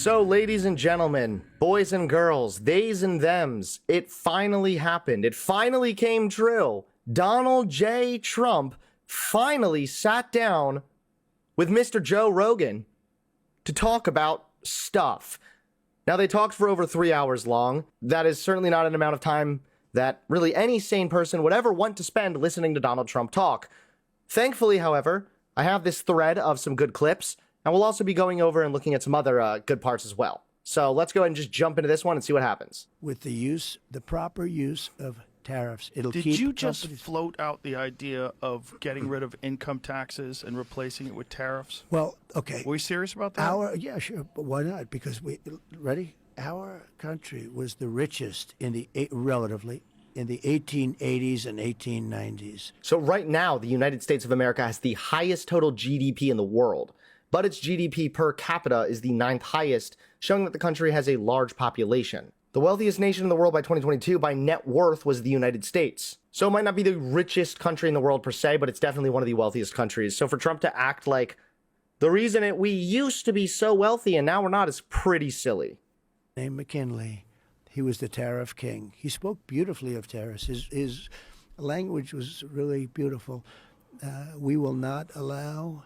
So, ladies and gentlemen, boys and girls, theys and thems, it finally happened. It finally came true. Donald J. Trump finally sat down with Mr. Joe Rogan to talk about stuff. Now, they talked for over 3 hours long. That is certainly not an amount of time that really any sane person would ever want to spend listening to Donald Trump talk. Thankfully, however, I have this thread of some good clips, and we'll also be going over and looking at some other good parts as well. So let's go ahead and just jump into this one and see what happens. With the proper use of tariffs, it'll keep. Did you just float out the idea of getting rid of income taxes and replacing it with tariffs? Well, okay. Were you serious about that? Yeah, sure. But why not? Because our country was the richest relatively in the 1880s and 1890s. So right now, the United States of America has the highest total GDP in the world, but its GDP per capita is the 9th highest, showing that the country has a large population. The wealthiest nation in the world by 2022 by net worth was the United States. So it might not be the richest country in the world per se, but it's definitely one of the wealthiest countries. So for Trump to act like the reason we used to be so wealthy and now we're not is pretty silly. Named McKinley, he was the tariff king. He spoke beautifully of tariffs. His language was really beautiful. We will not allow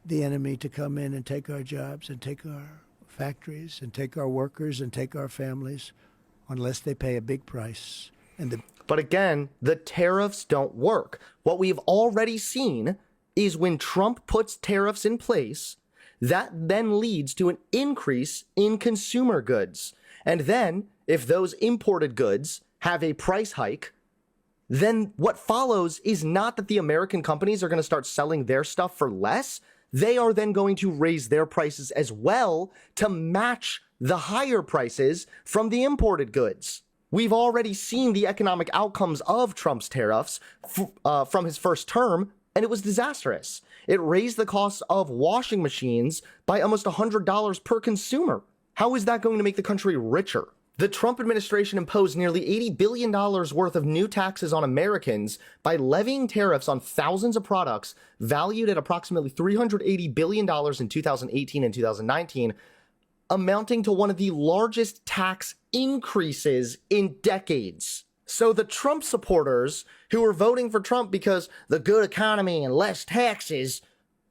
the enemy to come in and take our jobs and take our factories and take our workers and take our families unless they pay a big price. But again, the tariffs don't work. What we've already seen is when Trump puts tariffs in place, that then leads to an increase in consumer goods. And then, if those imported goods have a price hike, then what follows is not that the American companies are going to start selling their stuff for less. They are then going to raise their prices as well to match the higher prices from the imported goods. We've already seen the economic outcomes of Trump's tariffs from his first term, and it was disastrous. It raised the cost of washing machines by almost $100 per consumer. How is that going to make the country richer? The Trump administration imposed nearly $80 billion worth of new taxes on Americans by levying tariffs on thousands of products valued at approximately $380 billion in 2018 and 2019, amounting to one of the largest tax increases in decades. So the Trump supporters who are voting for Trump because the good economy and less taxes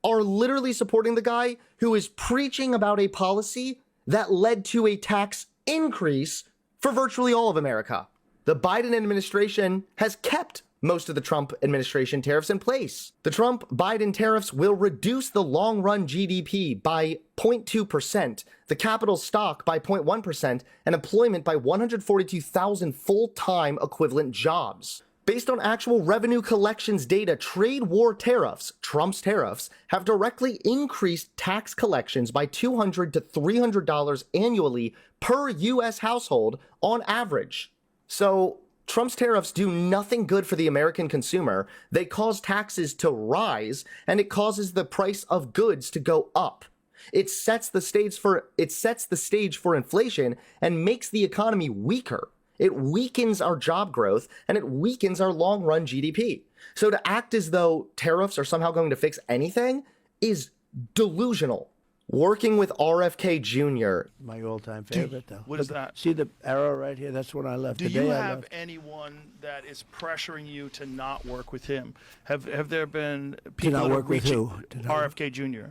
are literally supporting the guy who is preaching about a policy that led to a tax increase for virtually all of America. The Biden administration has kept most of the Trump administration tariffs in place. The Trump-Biden tariffs will reduce the long-run GDP by 0.2%, the capital stock by 0.1%, and employment by 142,000 full-time equivalent jobs. Based on actual revenue collections data, trade war tariffs, Trump's tariffs, have directly increased tax collections by $200 to $300 annually per U.S. household on average. So Trump's tariffs do nothing good for the American consumer. They cause taxes to rise, and it causes the price of goods to go up. It sets the stage for inflation and makes the economy weaker. It weakens our job growth, and it weakens our long-run GDP. So to act as though tariffs are somehow going to fix anything is delusional. Working with RFK Jr. My all-time favorite, though. What is that? See the arrow right here? That's what I left. Do you have anyone that is pressuring you to not work with him? Have there been people not that work are with reaching who? RFK Jr.?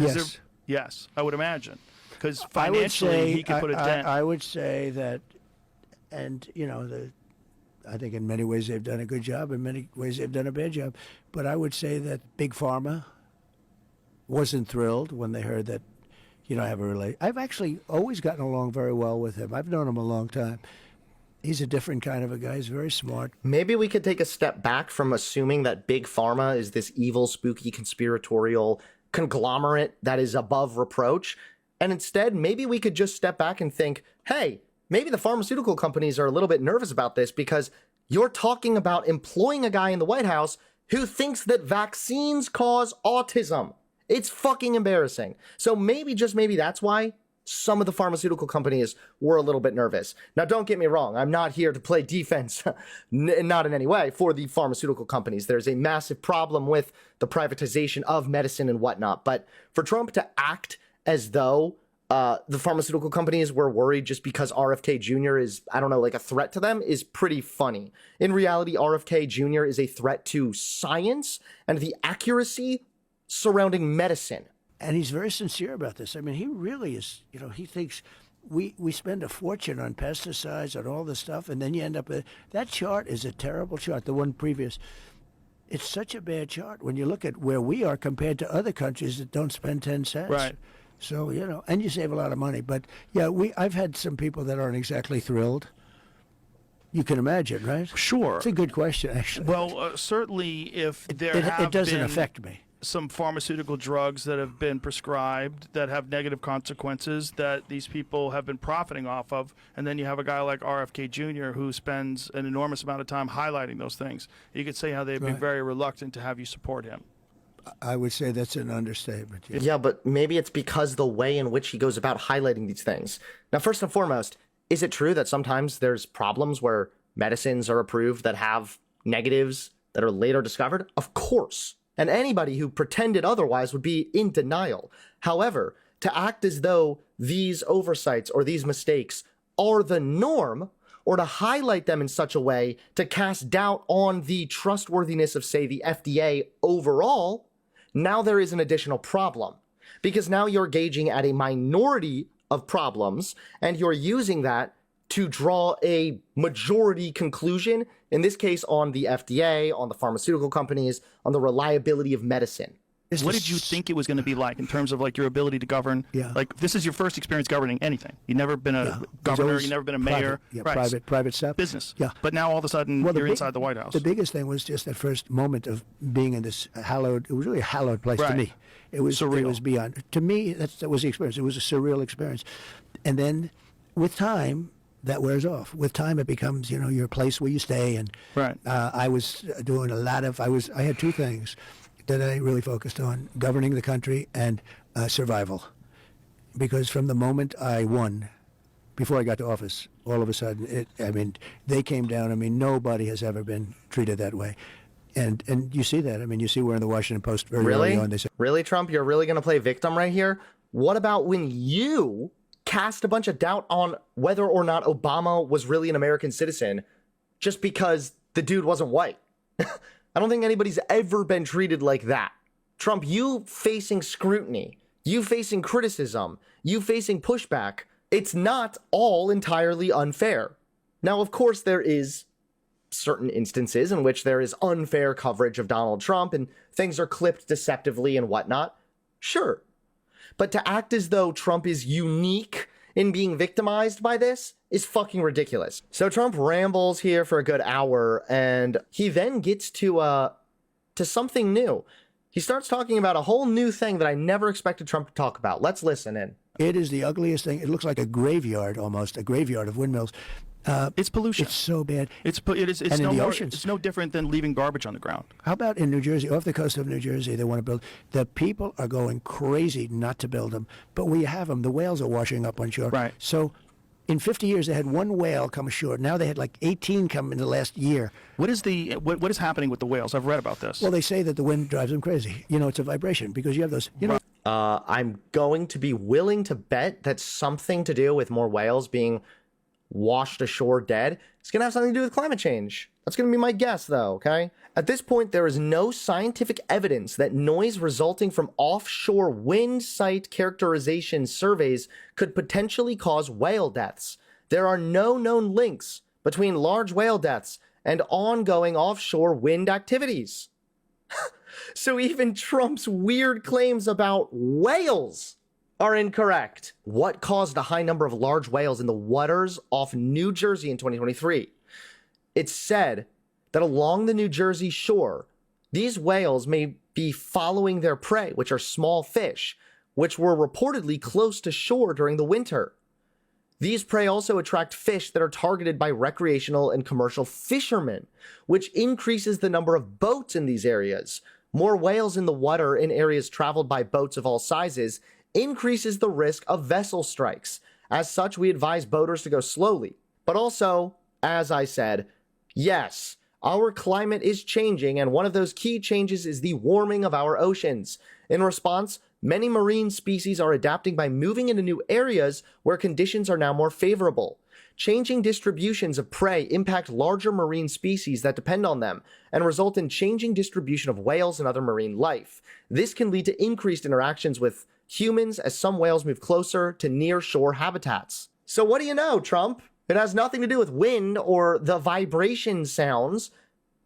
Yes. Yes, I would imagine. Because financially, he could put a dent. I would say that, and I think in many ways they've done a good job. In many ways they've done a bad job. But I would say that Big Pharma wasn't thrilled when they heard that, I have a relation. I've actually always gotten along very well with him. I've known him a long time. He's a different kind of a guy. He's very smart. Maybe we could take a step back from assuming that Big Pharma is this evil, spooky, conspiratorial conglomerate that is above reproach. And instead, maybe we could just step back and think, hey, maybe the pharmaceutical companies are a little bit nervous about this because you're talking about employing a guy in the White House who thinks that vaccines cause autism. It's fucking embarrassing. So maybe, just maybe, that's why some of the pharmaceutical companies were a little bit nervous. Now, don't get me wrong. I'm not here to play defense, not in any way, for the pharmaceutical companies. There's a massive problem with the privatization of medicine and whatnot. But for Trump to act as though the pharmaceutical companies were worried just because RFK Jr. is, I don't know, like a threat to them is pretty funny. In reality, RFK Jr. is a threat to science and the accuracy surrounding medicine. And he's very sincere about this. I mean, he really is, he thinks we spend a fortune on pesticides and all this stuff, and then you end up with that chart is a terrible chart, the one previous. It's such a bad chart when you look at where we are compared to other countries that don't spend 10 cents. Right. So, and you save a lot of money. But, yeah, I've had some people that aren't exactly thrilled. You can imagine, right? Sure. It's a good question, actually. Well, certainly if there it doesn't affect me. Some pharmaceutical drugs that have been prescribed that have negative consequences that these people have been profiting off of, and then you have a guy like RFK Jr. who spends an enormous amount of time highlighting those things. You could say how they'd be very reluctant to have you support him. I would say that's an understatement. Yeah. Yeah, but maybe it's because the way in which he goes about highlighting these things. Now, first and foremost, is it true that sometimes there's problems where medicines are approved that have negatives that are later discovered? Of course. And anybody who pretended otherwise would be in denial. However, to act as though these oversights or these mistakes are the norm, or to highlight them in such a way to cast doubt on the trustworthiness of, say, the FDA overall, now there is an additional problem. Because now you're gauging at a minority of problems, and you're using that to draw a majority conclusion, in this case on the FDA, on the pharmaceutical companies, on the reliability of medicine. What did you think it was going to be like in terms of like your ability to govern? Yeah. Like this is your first experience governing anything. You've never been a governor. You've never been a mayor. Private stuff. Business. Yeah. But now all of a sudden you're inside the White House. The biggest thing was just that first moment of being in this hallowed. It was really a hallowed place to me. It was surreal. It was beyond. To me, that was the experience. It was a surreal experience. And then, with time, that wears off. With time, it becomes your place where you stay. And I was doing a lot of. I had two things that I really focused on: governing the country and survival. Because from the moment I won, before I got to office, all of a sudden, they came down. I mean, nobody has ever been treated that way. And you see that. I mean, you see where in the Washington Post very early on they said, "Really, Trump? You're really going to play victim right here? What about when you cast a bunch of doubt on whether or not Obama was really an American citizen just because the dude wasn't white?" I don't think anybody's ever been treated like that. Trump, you facing scrutiny, you facing criticism, you facing pushback, it's not all entirely unfair. Now, of course, there is certain instances in which there is unfair coverage of Donald Trump and things are clipped deceptively and whatnot. Sure. But to act as though Trump is unique in being victimized by this is fucking ridiculous. So Trump rambles here for a good hour, and he then gets to something new. He starts talking about a whole new thing that I never expected Trump to talk about. Let's listen in. It is the ugliest thing. It looks like a graveyard almost, a graveyard of windmills. It's pollution. It's so bad. It's and in the oceans. It's no different than leaving garbage on the ground. How about in New Jersey, off the coast of New Jersey, they want to build. The people are going crazy not to build them, but we have them. The whales are washing up on shore. Right. So in 50 years, they had one whale come ashore. Now they had like 18 come in the last year. What is happening with the whales? I've read about this. Well, they say that the wind drives them crazy. It's a vibration because you have those. I'm going to be willing to bet that something to do with more whales being washed ashore dead. It's going to have something to do with climate change. That's going to be my guess, though, okay? At this point, there is no scientific evidence that noise resulting from offshore wind site characterization surveys could potentially cause whale deaths. There are no known links between large whale deaths and ongoing offshore wind activities. So even Trump's weird claims about whales are incorrect. What caused a high number of large whales in the waters off New Jersey in 2023? It's said that along the New Jersey shore, these whales may be following their prey, which are small fish, which were reportedly close to shore during the winter. These prey also attract fish that are targeted by recreational and commercial fishermen, which increases the number of boats in these areas. More whales in the water in areas traveled by boats of all sizes increases the risk of vessel strikes. As such, we advise boaters to go slowly. But also, as I said, yes, our climate is changing, and one of those key changes is the warming of our oceans. In response, Many marine species are adapting by moving into new areas where conditions are now more favorable. Changing distributions of prey impact larger marine species that depend on them and result in changing distribution of whales and other marine life. This can lead to increased interactions with humans as some whales move closer to near-shore habitats. So what do you know, Trump? It has nothing to do with wind or the vibration sounds,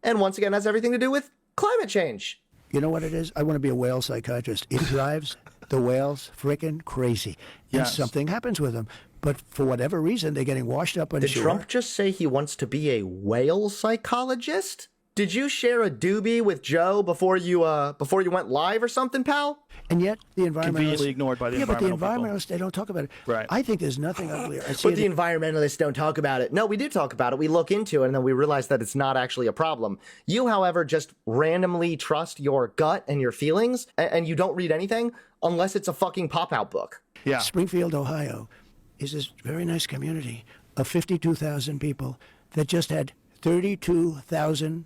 and once again has everything to do with climate change. You know what it is? I want to be a whale psychiatrist. It drives the whales freaking crazy. And Yes. something happens with them. But for whatever reason, they're getting washed up on Did shore. Trump just say he wants to be a whale psychologist? Did you share a doobie with Joe before you went live or something, pal? And yet, the environmentalists... Conveniently ignored by the Yeah, but the environmental people. environmentalists, they don't talk about it. Right. I think there's nothing uglier. I see But it the environmentalists don't talk about it. No, we do talk about it. We look into it, and then we realize that it's not actually a problem. You, however, just randomly trust your gut and your feelings, and you don't read anything unless it's a fucking pop-out book. Yeah. Springfield, Ohio, is this very nice community of 52,000 people that just had 32,000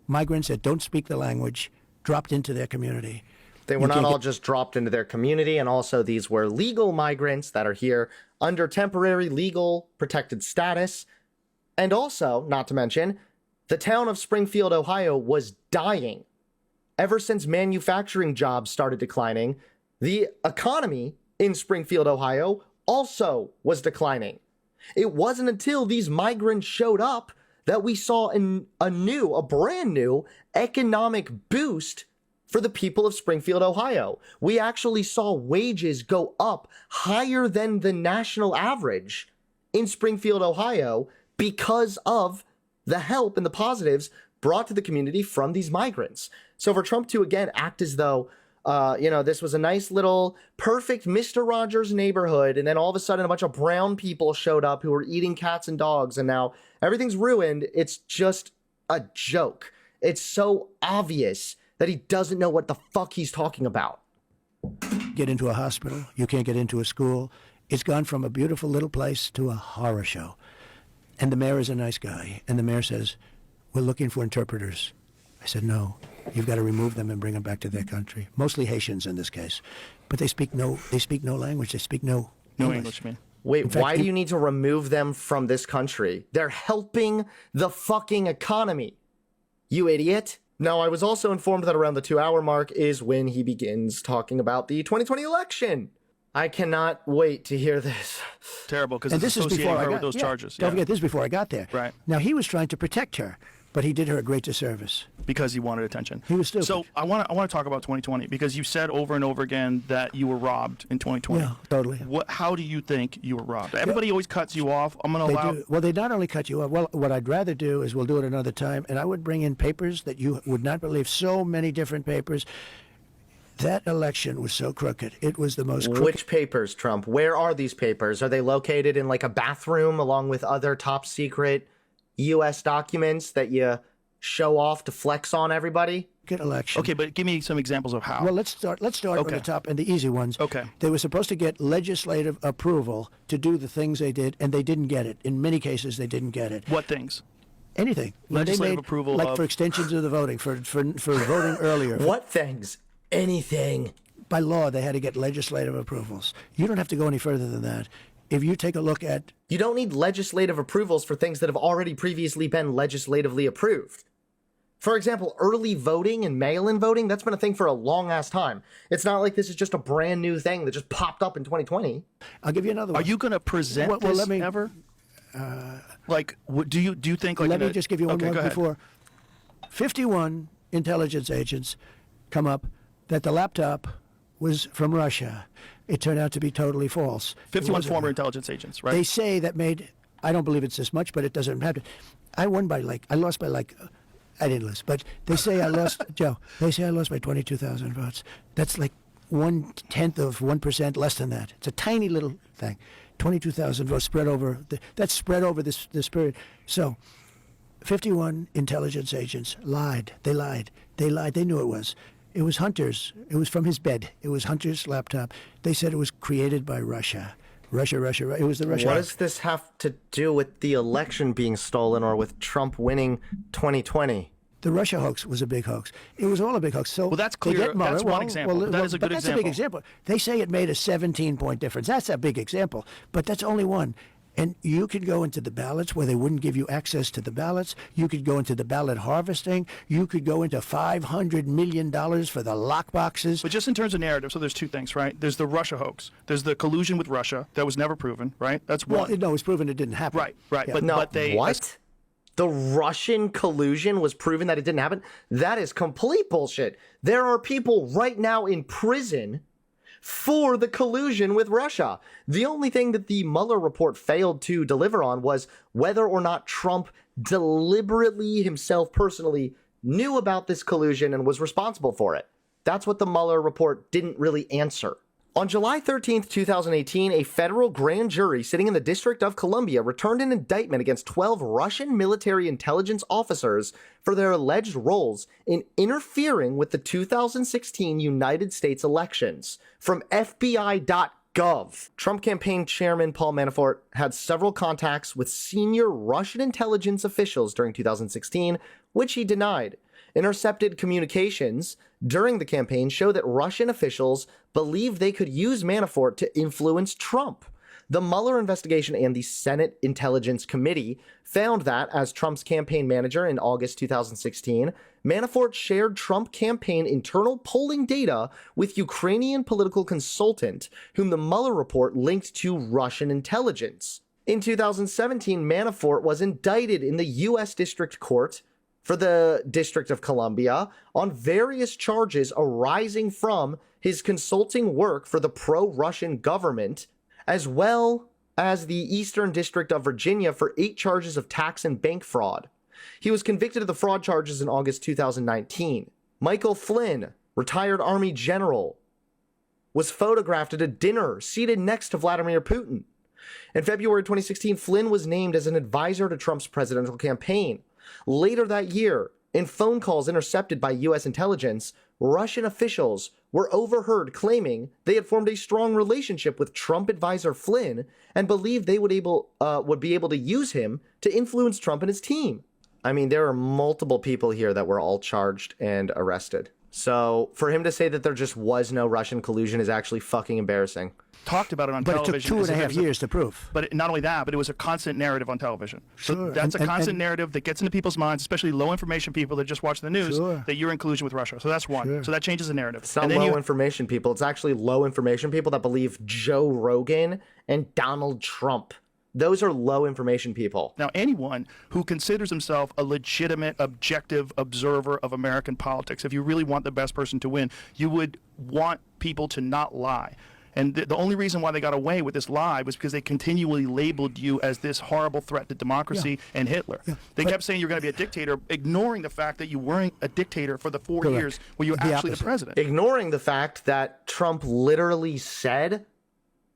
migrants that don't speak the language dropped into their community. They were not all just dropped into their community, and also these were legal migrants that are here under temporary legal protected status. And also, not to mention, the town of Springfield, Ohio was dying. Ever since manufacturing jobs started declining, the economy in Springfield, Ohio also was declining. It wasn't until these migrants showed up that we saw a brand new economic boost for the people of Springfield, Ohio. We actually saw wages go up higher than the national average in Springfield, Ohio, because of the help and the positives brought to the community from these migrants. So for Trump to again act as though, this was a nice little perfect Mr. Rogers neighborhood, and then all of a sudden a bunch of brown people showed up who were eating cats and dogs, and now everything's ruined. It's just a joke. It's so obvious that he doesn't know what the fuck he's talking about. Get into a hospital. You can't get into a school. It's gone from a beautiful little place to a horror show. And the mayor is a nice guy. And the mayor says, we're looking for interpreters. I said, no, you've got to remove them and bring them back to their country. Mostly Haitians in this case. But they speak no language. They speak no English, man. Wait, why do you need to remove them from this country? They're helping the fucking economy. You idiot. Now, I was also informed that around the 2-hour mark is when he begins talking about the 2020 election. I cannot wait to hear this. Terrible, because And it's this is associating before I her got with those charges. Don't Yeah. forget, this is before I got there. Right. Now, he was trying to protect her, but he did her a great disservice. Because he wanted attention. He was stupid. So I want to talk about 2020 because you said over and over again that you were robbed in 2020. Yeah, totally. How do you think you were robbed? Everybody always cuts you off. I'm going to They allow. do. Well, they not only cut you off. Well, what I'd rather do is we'll do it another time, and I would bring in papers that you would not believe. So many different papers. That election was so crooked. It was the most crooked. Which papers, Trump? Where are these papers? Are they located in like a bathroom along with other top secret U.S. documents that you show off to flex on everybody? election. Okay, but give me some examples of how. Well, let's start with Okay. the top and the easy ones. Okay. They were supposed to get legislative approval to do the things they did, and they didn't get it. In many cases, they didn't get it. What things? Anything. Legislative They made, approval like of- for extensions of the voting, for voting earlier. What things? Anything. By law, they had to get legislative approvals. You don't have to go any further than that. If you take a look at You don't need legislative approvals for things that have already previously been legislatively approved. For example, early voting and mail-in voting, that's been a thing for a long-ass time. It's not like this is just a brand new thing that just popped up in 2020. I'll give you another one. Are you going to present Well, this let me- ever? Do you think like? Let me just give you one okay, more go ahead. before. 51 intelligence agents come up that the laptop was from Russia. It turned out to be totally false. It 51 wasn't. former intelligence agents, right? They say that made. I don't believe it's this much, but it doesn't happen. I lost by I didn't lose, but they say I lost, Joe. They say I lost by 22,000 votes. That's like 1/10 of 1%, less than that. It's a tiny little thing. 22,000 votes spread over. That's spread over this period. So, 51 intelligence agents lied. They lied. They lied. They knew it was. It was Hunter's. It was from his bed. It was Hunter's laptop. They said it was created by Russia. Russia. It was the Russia. What does this have to do with the election being stolen or with Trump winning 2020? The Russia hoax was a big hoax. It was all a big hoax. So Well, that's they clear. get Mueller. That's one example. That is a but good that's a big example. They say it made a 17-point difference. That's a big example. But that's only one. And you could go into the ballots where they wouldn't give you access to the ballots. You could go into the ballot harvesting. You could go into $500 million for the lock boxes. But just in terms of narrative, so there's two things, right? There's the Russia hoax. There's the collusion with Russia that was never proven, right? That's one. Well, no, it's proven it didn't happen. Right, right. Yeah. But, No, but they what? The Russian collusion was proven that it didn't happen? That is complete bullshit. There are people right now in prison for the collusion with Russia. The only thing that the Mueller report failed to deliver on was whether or not Trump deliberately himself personally knew about this collusion and was responsible for it. That's what the Mueller report didn't really answer. On July 13th, 2018, a federal grand jury sitting in the District of Columbia returned an indictment against 12 Russian military intelligence officers for their alleged roles in interfering with the 2016 United States elections. From FBI.gov, Trump campaign chairman Paul Manafort had several contacts with senior Russian intelligence officials during 2016, which he denied. Intercepted communications during the campaign show that Russian officials believed they could use Manafort to influence Trump. The Mueller investigation and the Senate Intelligence Committee found that, as Trump's campaign manager in August 2016, Manafort shared Trump campaign internal polling data with Ukrainian political consultant, whom the Mueller report linked to Russian intelligence. In 2017, Manafort was indicted in the U.S. District Court for the District of Columbia on various charges arising from his consulting work for the pro-Russian government, as well as the Eastern District of Virginia for 8 charges of tax and bank fraud. He was convicted of the fraud charges in August 2019. Michael Flynn, retired Army general, was photographed at a dinner seated next to Vladimir Putin. In February 2016, Flynn was named as an advisor to Trump's presidential campaign. Later that year, in phone calls intercepted by U.S. intelligence, Russian officials were overheard claiming they had formed a strong relationship with Trump advisor Flynn and believed they would be able to use him to influence Trump and his team. I mean, there are multiple people here that were all charged and arrested. So for him to say that there just was no Russian collusion is actually fucking embarrassing. Talked about it on But it television. took 2.5 years to prove. But not only that, but it was a constant narrative on television. So Sure. that's a And- constant narrative that gets into people's minds, especially low information people that just watch the news, Sure. that you're in collusion with Russia. So that's one. Sure. So that changes the narrative. It's not And then low information people. It's actually low information people that believe Joe Rogan and Donald Trump. Those are low information people. Now, anyone who considers himself a legitimate, objective observer of American politics, if you really want the best person to win, you would want people to not lie. And the only reason why they got away with this lie was because they continually labeled you as this horrible threat to democracy and Hitler. Yeah. They But- kept saying you're going to be a dictator, ignoring the fact that you weren't a dictator for the 4 Correct. years where you were The actually opposite. the president. Ignoring the fact that Trump literally said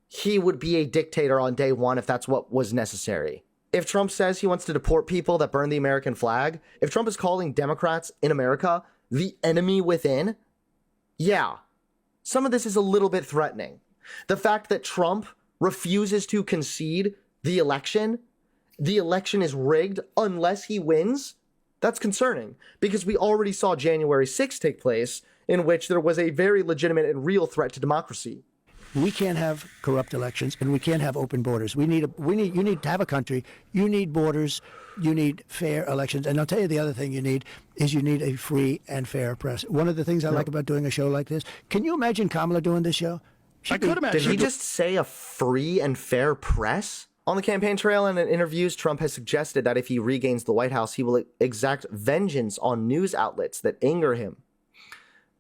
he would be a dictator on day one if that's what was necessary. If Trump says he wants to deport people that burn the American flag, if Trump is calling Democrats in America the enemy within, yeah, some of this is a little bit threatening. The fact that Trump refuses to concede the election is rigged unless he wins, that's concerning, because we already saw January 6th take place, in which there was a very legitimate and real threat to democracy. We can't have corrupt elections, and we can't have open borders. You need to have a country. You need borders. You need fair elections. And I'll tell you the other thing you need a free and fair press. One of the things I like about doing a show like this, can you imagine Kamala doing this show? I could imagine. Did he just say a free and fair press? On the campaign trail and in interviews, Trump has suggested that if he regains the White House, he will exact vengeance on news outlets that anger him.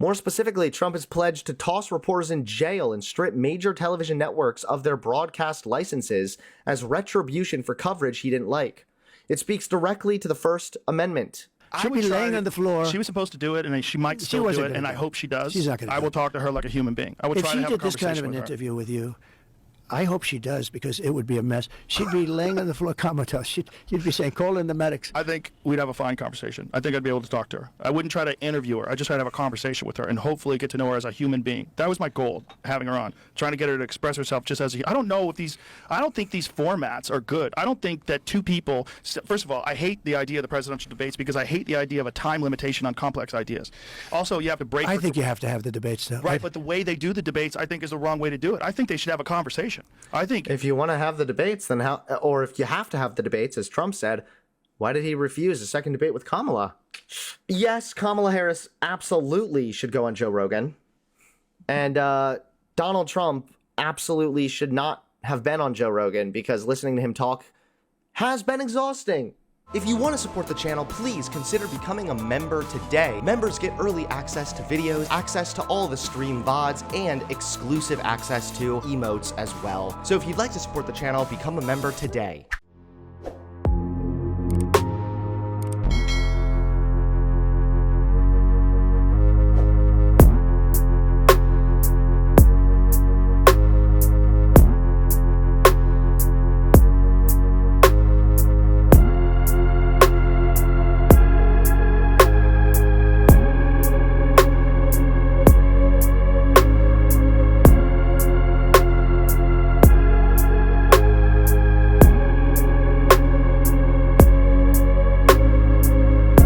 More specifically, Trump has pledged to toss reporters in jail and strip major television networks of their broadcast licenses as retribution for coverage he didn't like. It speaks directly to the First Amendment. She'll be laying on the floor. She was supposed to do it, and she might still do wasn't it, gonna and do I it. hope she does. She's not gonna I do will it. talk to her like a human being. I would If try she to have a did this kind of conversation an with her. interview with you, I hope she does, because it would be a mess. She'd be laying on the floor comatose. You'd be saying, call in the medics. I think we'd have a fine conversation. I think I'd be able to talk to her. I wouldn't try to interview her. I just try to have a conversation with her and hopefully get to know her as a human being. That was my goal, having her on, trying to get her to express herself just as I don't know if I don't think these formats are good. I don't think that two people, first of all, I hate the idea of the presidential debates because I hate the idea of a time limitation on complex ideas. Also, you have to break. I think you have to have the debates, though. Right, but the way they do the debates, I think, is the wrong way to do it. I think they should have a conversation. I think If you want to have the debates, then how, or if you have to have the debates, as Trump said, why did he refuse a second debate with Kamala? Yes, Kamala Harris absolutely should go on Joe Rogan. And Donald Trump absolutely should not have been on Joe Rogan, because listening to him talk has been exhausting. If you want to support the channel, please consider becoming a member today. Members get early access to videos, access to all the stream VODs, and exclusive access to emotes as well. So if you'd like to support the channel, become a member today.